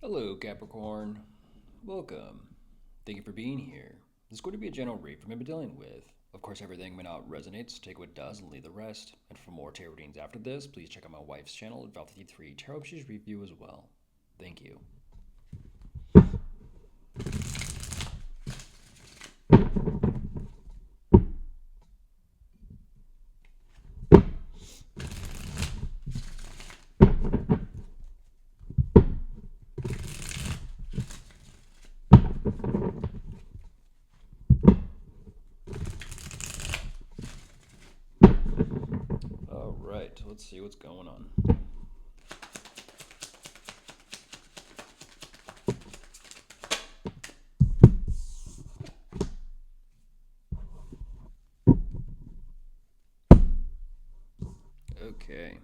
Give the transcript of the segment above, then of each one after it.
Hello, Capricorn. Welcome. Thank you for being here. This is going to be a general read for me dealing with. Of course, everything may not resonate, so take what does and leave the rest. And for more tarot readings after this, please check out my wife's channel, Theyre Tarot. She's review as well. Thank you. All right, let's see what's going on. Okay.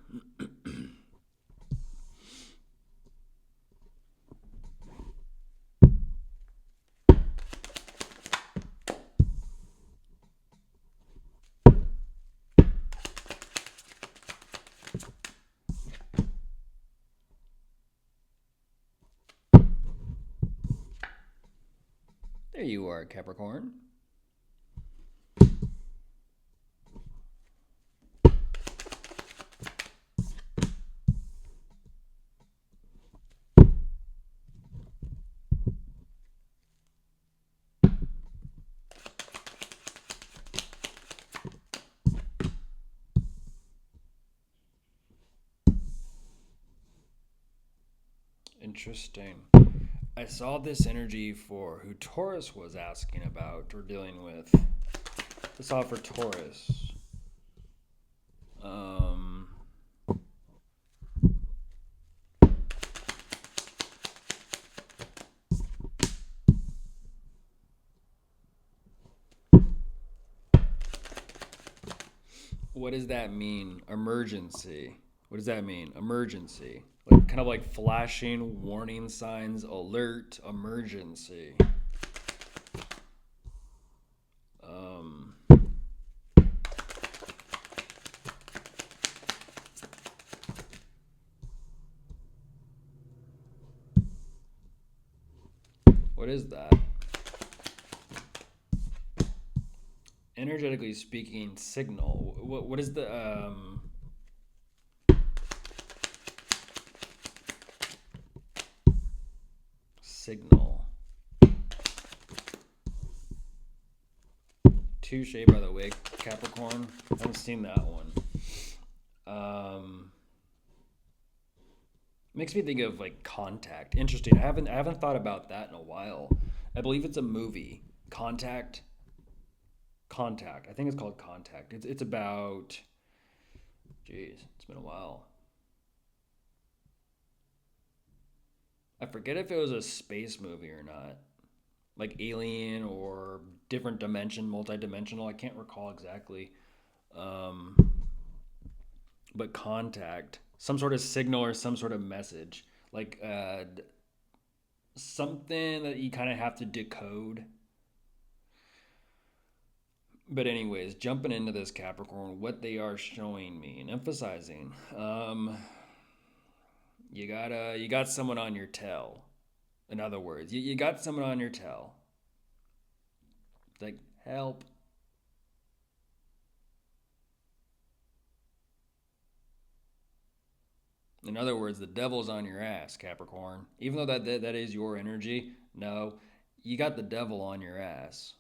There you are, Capricorn. Interesting. I saw this energy for who Taurus was asking about or dealing with. I saw it for Taurus. What does that mean? Emergency. What does that mean? Emergency. Like kind of like flashing warning signs, alert, emergency. Um, what is that? Energetically speaking, signal. What is the signal? Touche, by the way, Capricorn. I haven't seen that one. Makes me think of like Contact. Interesting. I haven't thought about that in a while. I believe it's a movie. Contact. Contact. I think it's called Contact. It's about. Jeez, it's been a while. I forget if it was a space movie or not. Like Alien or different dimension, multi-dimensional. I can't recall exactly. Um, but Contact, some sort of signal or some sort of message, like something that you kind of have to decode. But anyways, jumping into this Capricorn, what they are showing me and emphasizing, you got someone on your tail. In other words, you got someone on your tail. Like help. In other words, the devil's on your ass, Capricorn. Even though that is your energy, no, you got the devil on your ass.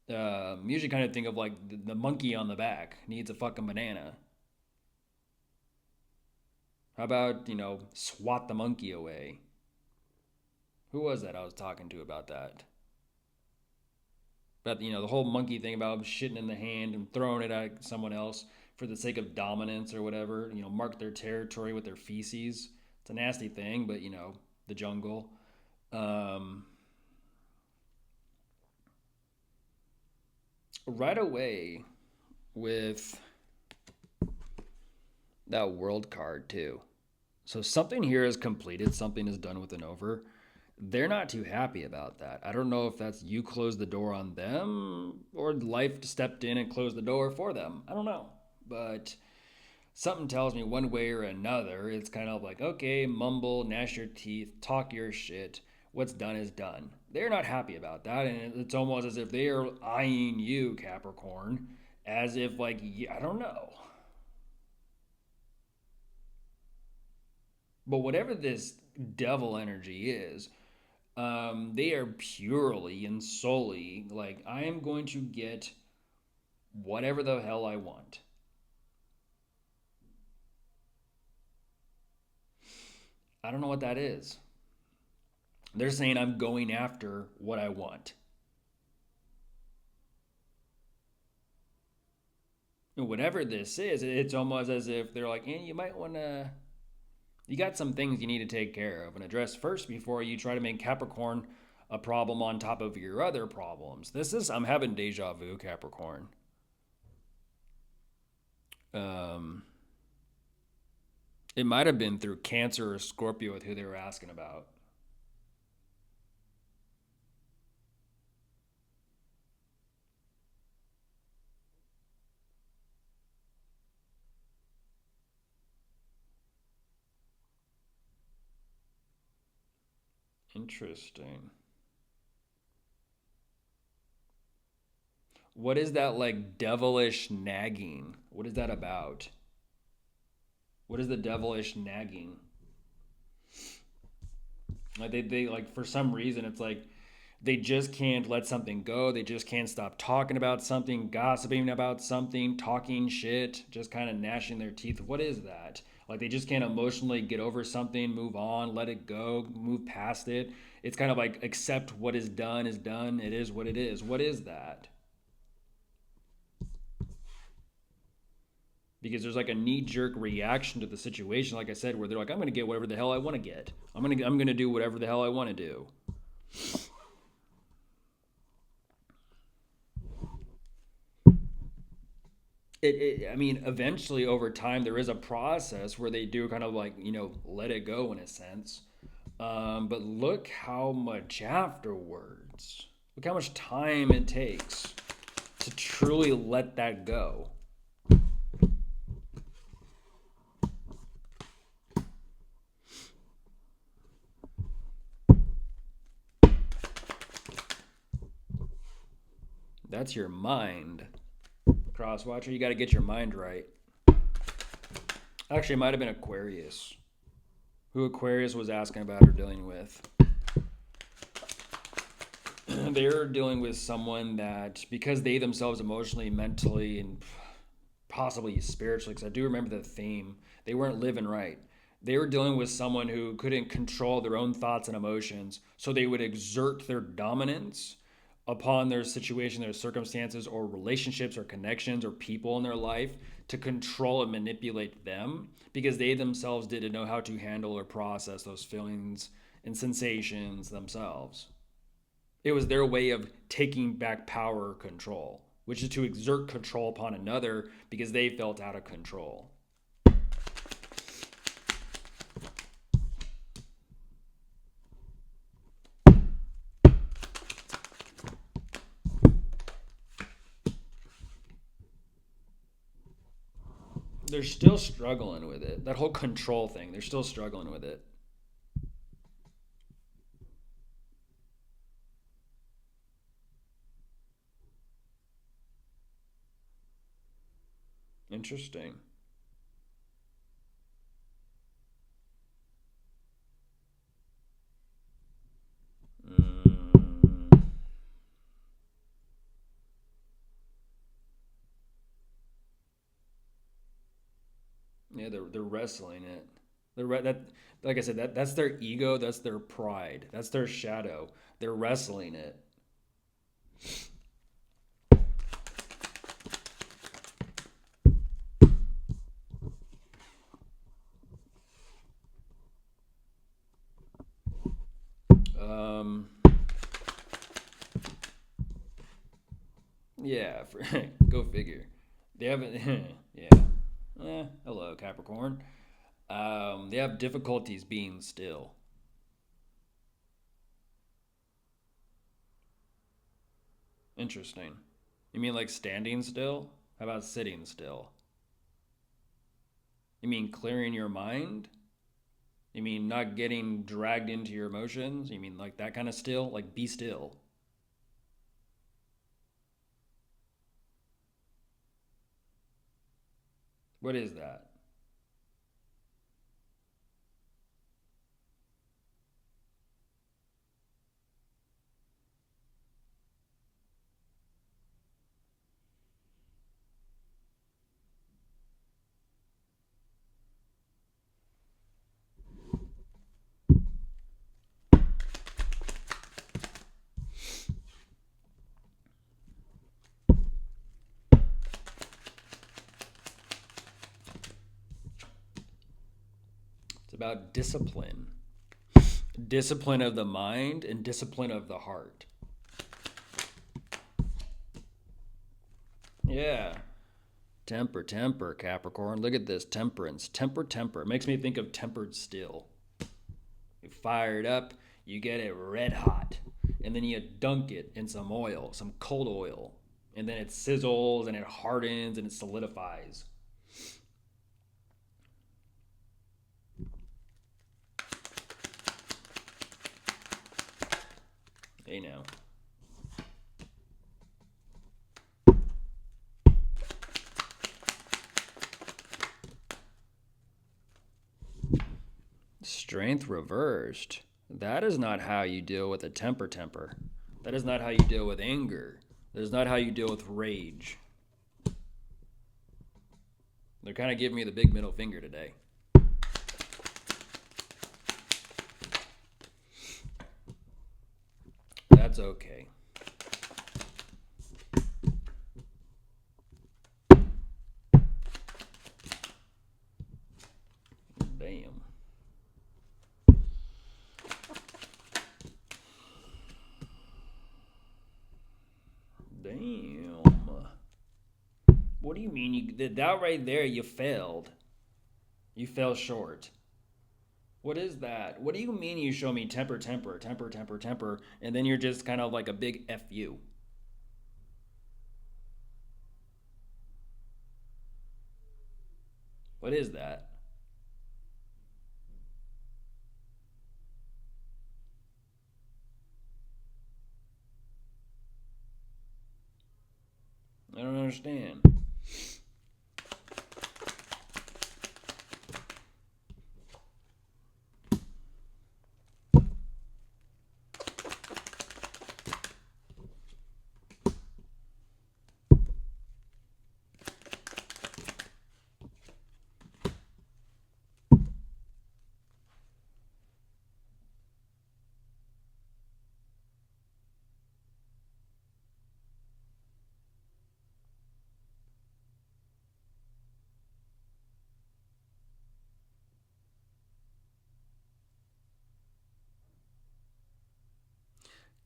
Usually kind of think of like the monkey on the back needs a fucking banana. How about, swat the monkey away? Who was that I was talking to about that? About, the whole monkey thing about shitting in the hand and throwing it at someone else for the sake of dominance or whatever, mark their territory with their feces. It's a nasty thing, but, the jungle. Um, right away with that world card, too. So something here is completed, something is done with and over. They're not too happy about that. I don't know if that's you closed the door on them or life stepped in and closed the door for them. I don't know. But something tells me one way or another, it's kind of like, okay, mumble, gnash your teeth, talk your shit. What's done is done. They're not happy about that, and it's almost as if they are eyeing you, Capricorn, as if, like, I don't know. But whatever this devil energy is, they are purely and solely like, I am going to get whatever the hell I want. I don't know what that is. They're saying I'm going after what I want. And whatever this is, it's almost as if they're like, you might want to. You got some things you need to take care of and address first before you try to make Capricorn a problem on top of your other problems. I'm having deja vu, Capricorn. Um, it might have been through Cancer or Scorpio with who they were asking about. Interesting. What is that like devilish nagging? What is that about? What is the devilish nagging? Like they like for some reason it's like they just can't let something go. They just can't stop talking about something, gossiping about something, talking shit, just kind of gnashing their teeth. What is that? Like they just can't emotionally get over something, move on, let it go, move past it. It's kind of like accept what is done is done. It is what it is. What is that? Because there's like a knee jerk reaction to the situation, like I said, where they're like, I'm gonna get whatever the hell I want to get. I'm gonna do whatever the hell I want to do. I mean, eventually over time, there is a process where they do kind of like, let it go in a sense. But look how much afterwards, look how much time it takes to truly let that go. That's your mind. Crosswatcher, you got to get your mind right. Actually, it might have been Aquarius. Who Aquarius was asking about or dealing with. They're dealing with someone that, because they themselves emotionally, mentally, and possibly spiritually, because I do remember the theme, they weren't living right. They were dealing with someone who couldn't control their own thoughts and emotions, so they would exert their dominance upon their situation, their circumstances, or relationships, or connections, or people in their life to control and manipulate them because they themselves didn't know how to handle or process those feelings and sensations themselves. It was their way of taking back power or control, which is to exert control upon another because they felt out of control. They're still struggling with it. That whole control thing, they're still struggling with it. Interesting. Mm, yeah, they're wrestling it. That, like I said, that's their ego. That's their pride. That's their shadow. They're wrestling it. Um, yeah, go figure. They haven't. Yeah. Hello, Capricorn. They have difficulties being still. Interesting. You mean like standing still? How about sitting still? You mean clearing your mind? You mean not getting dragged into your emotions? You mean like that kind of still? Like be still. What is that? It's about discipline. Discipline of the mind and discipline of the heart. Yeah. Temper, temper, Capricorn. Look at this. Temperance. Temper, temper. It makes me think of tempered steel. You fire it up, you get it red hot, and then you dunk it in some oil, some cold oil, and then it sizzles and it hardens and it solidifies. Hey now. Strength reversed. That is not how you deal with a temper. That is not how you deal with anger. That is not how you deal with rage. They're kind of giving me the big middle finger today. That's okay. Damn. Damn. What do you mean you did that right there? You failed. You fell short. What is that? What do you mean you show me temper, and then you're just kind of like a big F you? What is that? I don't understand.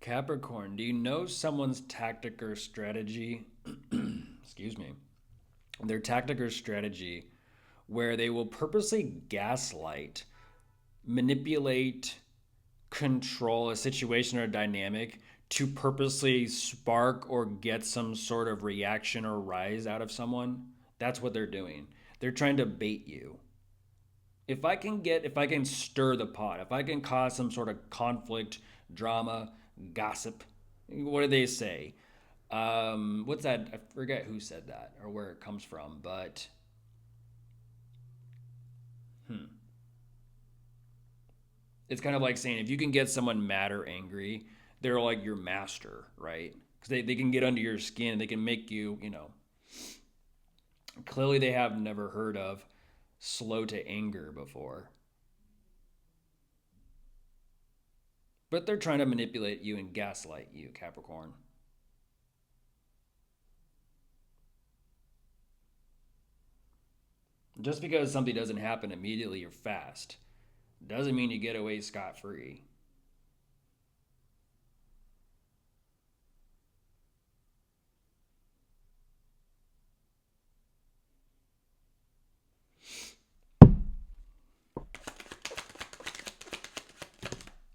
Capricorn, do you know someone's tactic or strategy? Excuse me. Their tactic or strategy where they will purposely gaslight, manipulate, control a situation or a dynamic to purposely spark or get some sort of reaction or rise out of someone. That's what they're doing. They're trying to bait you. If I can stir the pot, if I can cause some sort of conflict, drama, gossip, what do they say? What's that? I forget who said that or where it comes from, but hmm. It's kind of like saying if you can get someone mad or angry, they're like your master, right? Because they can get under your skin, they can make you, clearly they have never heard of slow to anger before. But they're trying to manipulate you and gaslight you, Capricorn. Just because something doesn't happen immediately or fast doesn't mean you get away scot free.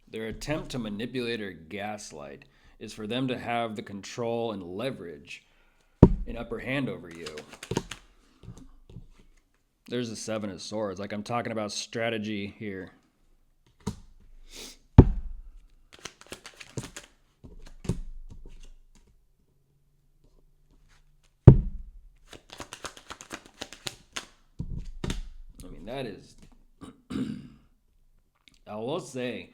Their attempt to manipulate or gaslight is for them to have the control and leverage, an upper hand over you. there's a Seven of Swords. Like, I'm talking about strategy here. I mean, that is... I will say,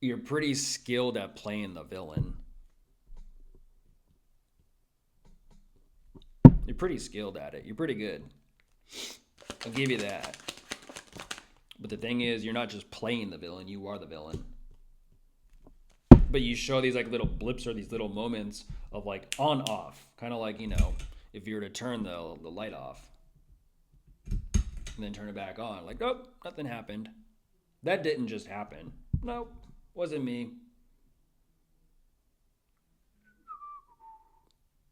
you're pretty skilled at playing the villain. You're pretty skilled at it. You're pretty good. I'll give you that. But the thing is, you're not just playing the villain, you are the villain. But you show these like little blips or these little moments of like on off. Kind of like, you know, if you were to turn the light off and then turn it back on. Like, nope, nothing happened. That didn't just happen. Nope, wasn't me.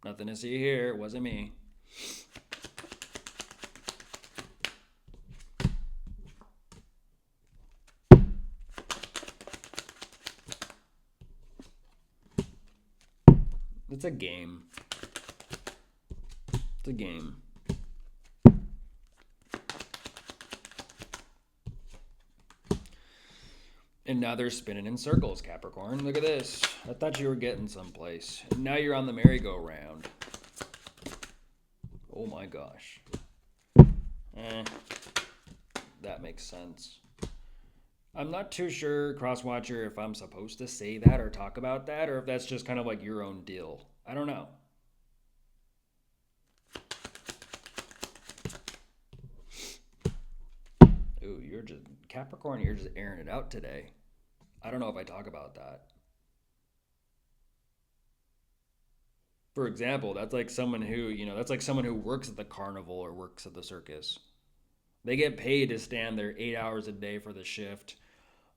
Nothing to see here, wasn't me. It's a game. It's a game. And now they're spinning in circles, Capricorn. Look at this. I thought you were getting someplace. And now you're on the merry-go-round. Oh my gosh. That makes sense. I'm not too sure, Crosswatcher, if I'm supposed to say that or talk about that, or if that's just kind of like your own deal. I don't know. Ooh, you're just... Capricorn, you're just airing it out today. I don't know if I talk about that. For example, that's like someone who, you know, that's like someone who works at the carnival or works at the circus. They get paid to stand there 8 hours a day for the shift,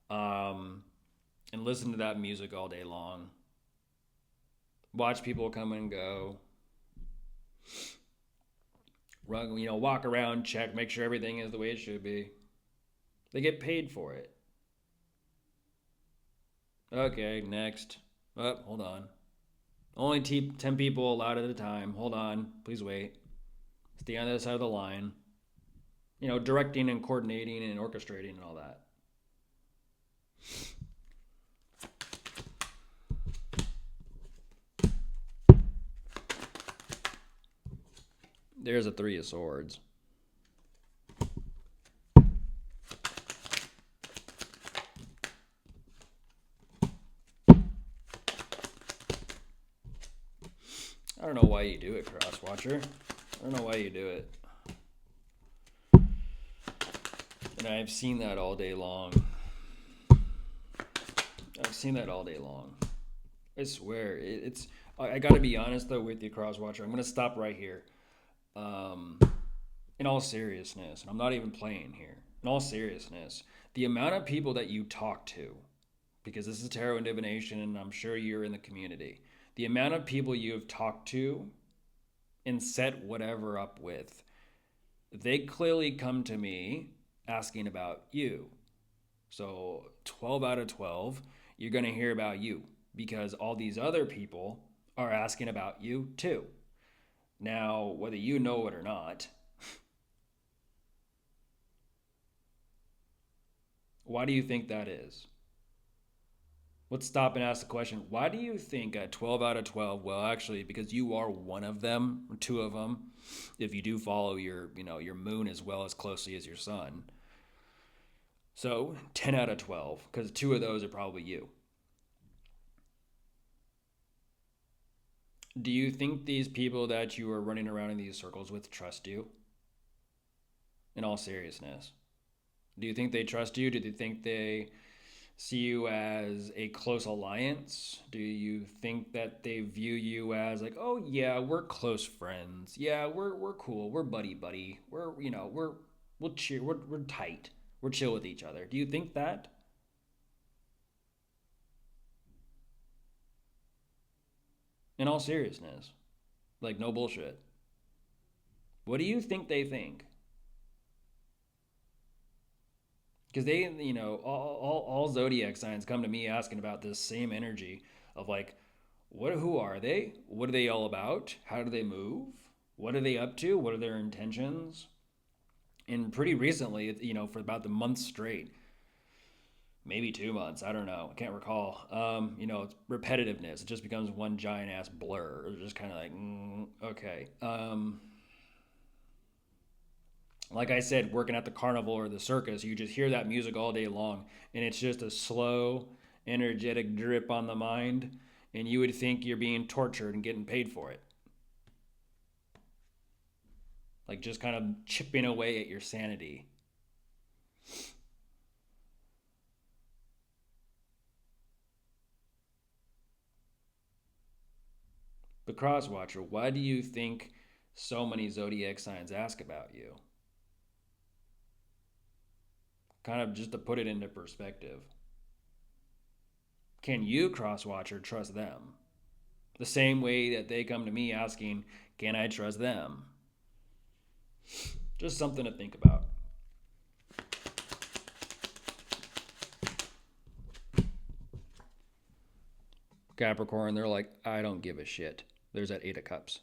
and listen to that music all day long. Watch people come and go. Run, you know, walk around, check, make sure everything is the way it should be. They get paid for it. Okay, next. Oh, hold on. Only 10 people allowed at a time. Hold on. Please wait. Stay on the other side of the line. You know, directing and coordinating and orchestrating and all that. There's a Three of Swords. I don't know why you do it, Crosswatcher. I don't know why you do it. And I've seen that all day long. I've seen that all day long. I swear. It's. I gotta be honest, though, with you, Crosswatcher. I'm gonna stop right here. In all seriousness, and I'm not even playing here. In all seriousness, the amount of people that you talk to, because this is tarot and divination, and I'm sure you're in the community, the amount of people you have talked to and set whatever up with, they clearly come to me asking about you. So 12 out of 12, you're going to hear about you because all these other people are asking about you too. Now, whether you know it or not, why do you think that is? Let's stop and ask the question, why do you think at 12 out of 12, well, actually, because you are one of them, or two of them, if you do follow your moon as well as closely as your sun. So 10 out of 12, because two of those are probably you. Do you think these people that you are running around in these circles with trust you? In all seriousness. Do you think they trust you? Do you think they see you as a close alliance? Do you think that they view you as like, oh yeah, we're close friends. Yeah, we're cool. We're buddy. We'll cheer. We're tight. We're chill with each other. Do you think that? In all seriousness, like no bullshit. What do you think they think? Because they, all zodiac signs come to me asking about this same energy of like, who are they? What are they all about? How do they move? What are they up to? What are their intentions? And pretty recently, for about the month straight, maybe 2 months, I don't know, I can't recall. It's repetitiveness. It just becomes one giant ass blur. It's just kind of like, okay. Like I said, working at the carnival or the circus, you just hear that music all day long, and it's just a slow, energetic drip on the mind, and you would think you're being tortured and getting paid for it. Like just kind of chipping away at your sanity. But Crosswatcher, why do you think so many zodiac signs ask about you? Kind of just to put it into perspective. Can you, Crosswatcher, trust them? The same way that they come to me asking, can I trust them? Just something to think about. Capricorn, they're like, I don't give a shit. There's that Eight of Cups.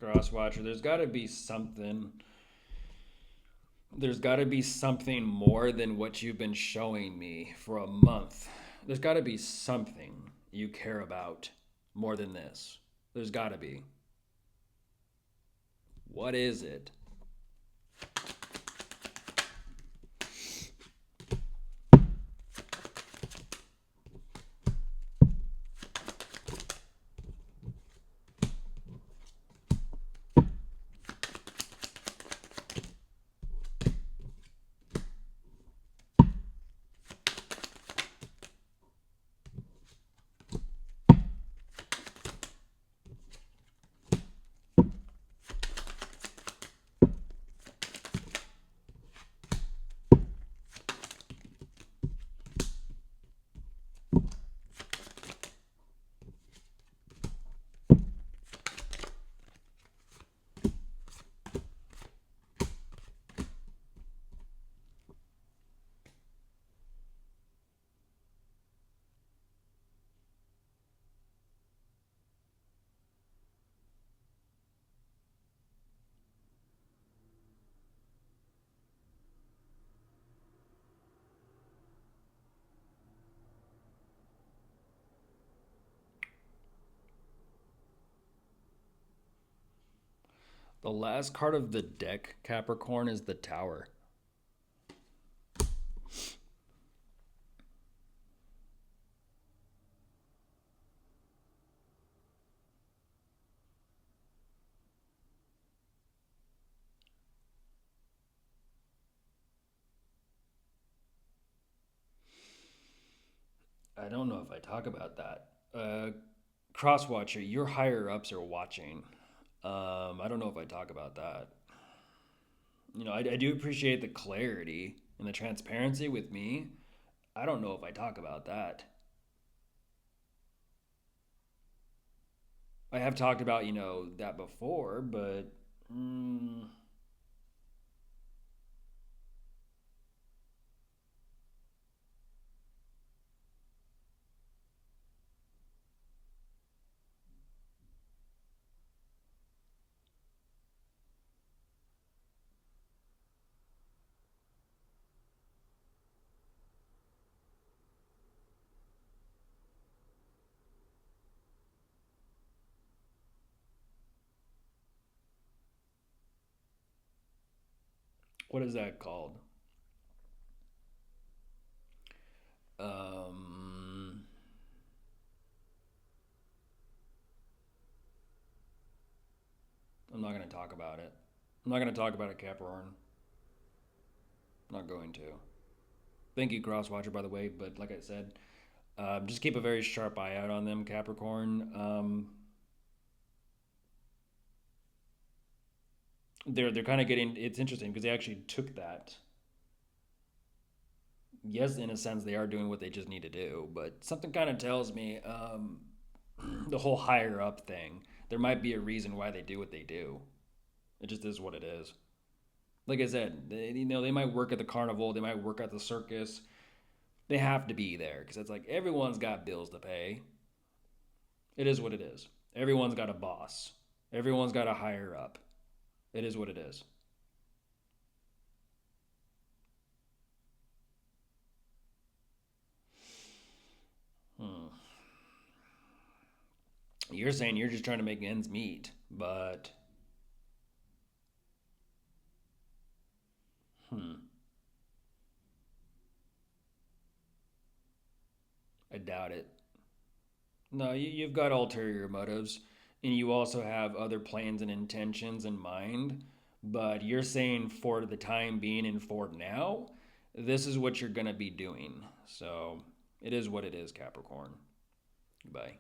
Crosswatcher, there's got to be something more than what you've been showing me for a month. There's got to be something you care about more than this. There's got to be. What is it? The last card of the deck, Capricorn, is the Tower. I don't know if I talk about that. Crosswatcher, your higher ups are watching. I don't know if I talk about that. I do appreciate the clarity and the transparency with me. I don't know if I talk about that. I have talked about, that before, but what is that called? Um, I'm not going to talk about it. I'm not going to talk about it, Capricorn. I'm not going to. Thank you, Crosswatcher, by the way. But like I said, just keep a very sharp eye out on them, Capricorn. They're kind of getting. It's interesting because they actually took that. Yes, in a sense, they are doing what they just need to do, but something kind of tells me the whole higher up thing. There might be a reason why they do what they do. It just is what it is. Like I said, they might work at the carnival, they might work at the circus. They have to be there because it's like everyone's got bills to pay. It is what it is. Everyone's got a boss. Everyone's got a higher up. It is what it is. Hmm. You're saying you're just trying to make ends meet, but hmm, I doubt it. No, you've got ulterior motives, and you also have other plans and intentions in mind. But you're saying for the time being and for now, this is what you're going to be doing. So it is what it is, Capricorn. Goodbye.